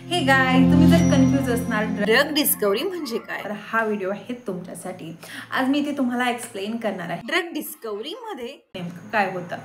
हे गाय, तुम्ही जर कन्फ्यूज असणार ड्रग डिस्कवरी म्हणजे काय, तर हा व्हिडिओ आहे तुमच्यासाठी। आज मी इथे तुम्हाला एक्सप्लेन करणार आहे ड्रग डिस्कवरी मध्ये नेमकं काय होतं।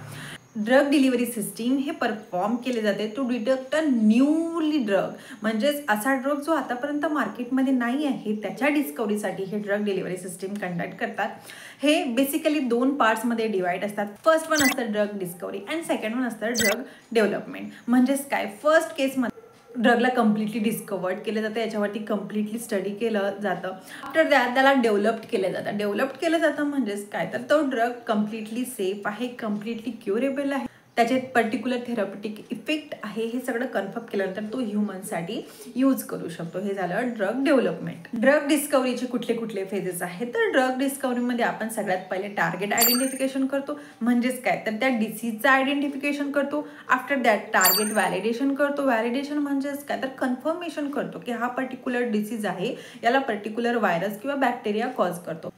ड्रग डिलिव्हरी सिस्टीम हे परफॉर्म केले जाते to detect a newly drug, म्हणजेच असा ड्रग जो आतापर्यंत मार्केटमध्ये नाही आहे त्याच्या डिस्कवरीसाठी हे ड्रग डिलिव्हरी सिस्टीम कंडक्ट करतात। हे बेसिकली दोन पार्ट्समध्ये डिवाइड असतात। फर्स्ट वन असतं drug discovery and second one असतं ड्रग डेव्हलपमेंट। म्हणजेच काय, फर्स्ट केसमध्ये ड्रगला कम्प्लिटली डिस्कवर्ड केलं जातं, याच्यावरती कम्प्लिटली स्टडी केलं जातं। आफ्टर दॅट त्याला डेव्हलप्ड केलं जातं म्हणजेच काय, तर तो ड्रग कम्प्लिटली सेफ आहे, कम्प्लिटली क्युरेबल आहे, त्याचे पर्टिक्युलर थेरप्युटिक इफेक्ट आहे, हे सगळं कन्फर्म केल्यानंतर तो ह्युमनसाठी यूज करू शकतो। हे झालं ड्रग डेव्हलपमेंट। ड्रग डिस्कवरीचे कुठले कुठले फेजेस आहेत, तर ड्रग डिस्कवरीमध्ये आपण सगळ्यात पहिले टार्गेट आयडेंटिफिकेशन करतो, म्हणजेच काय, तर त्या डिसीजचं आयडेंटिफिकेशन करतो। आफ्टर दॅट टार्गेट व्हॅलिडेशन करतो। व्हॅलिडेशन म्हणजेच काय, तर कन्फर्मेशन करतो की हा पर्टिक्युलर डिसीज आहे, याला पर्टिक्युलर व्हायरस किंवा बॅक्टेरिया कॉज करतो।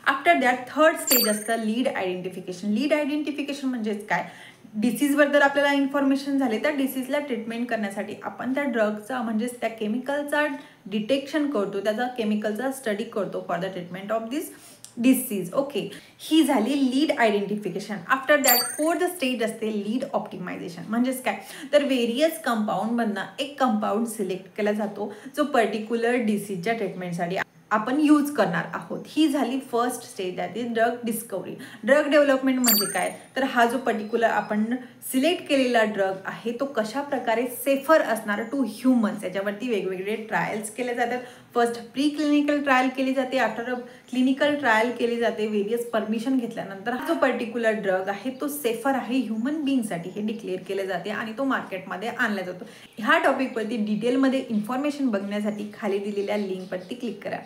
आफ्टर दॅट थर्ड स्टेज असतं लीड आयडेंटिफिकेशन। लीड आयडेंटिफिकेशन म्हणजेच काय, डिसीजबद्दल आपल्याला इन्फॉर्मेशन झाले, त्या डिसीजला ट्रीटमेंट करण्यासाठी आपण त्या ड्रगचा म्हणजेच त्या केमिकलचा डिटेक्शन करतो, त्याचा केमिकलचा स्टडी करतो for the treatment of this disease. Okay, ही झाली lead identification. After that fourth stage असते लीड ऑप्टिमायझेशन। म्हणजेच काय, तर व्हेरियस कंपाऊंडमधनं एक कंपाऊंड सिलेक्ट केला जातो जो पर्टिक्युलर डिसीजच्या ट्रीटमेंटसाठी आपण यूज करणार आहोत। ही झाली first stage, that is drug discovery. Drug development म्हणजे काय, तर हा जो पर्टिक्युलर आपण सिलेक्ट केलेला ड्रग आहे तो कशा प्रकारे सेफर असणार टू ह्युमन्स, याच्यावरती वेगवेगळे ट्रायल्स केले जातात। फर्स्ट प्री क्लिनिकल ट्रायल केली जाते, आफ्टर क्लिनिकल ट्रायल केली जाते, वेरियस परमिशन घेतल्यानंतर हा जो पर्टिक्युलर ड्रग आहे तो सेफर आहे ह्युमन बिंगसाठी हे डिक्लेअर केले जाते आणि तो मार्केटमध्ये आणला जातो। ह्या टॉपिकवरती डिटेलमध्ये इन्फॉर्मेशन बघण्यासाठी खाली दिलेल्या लिंकवरती क्लिक करा।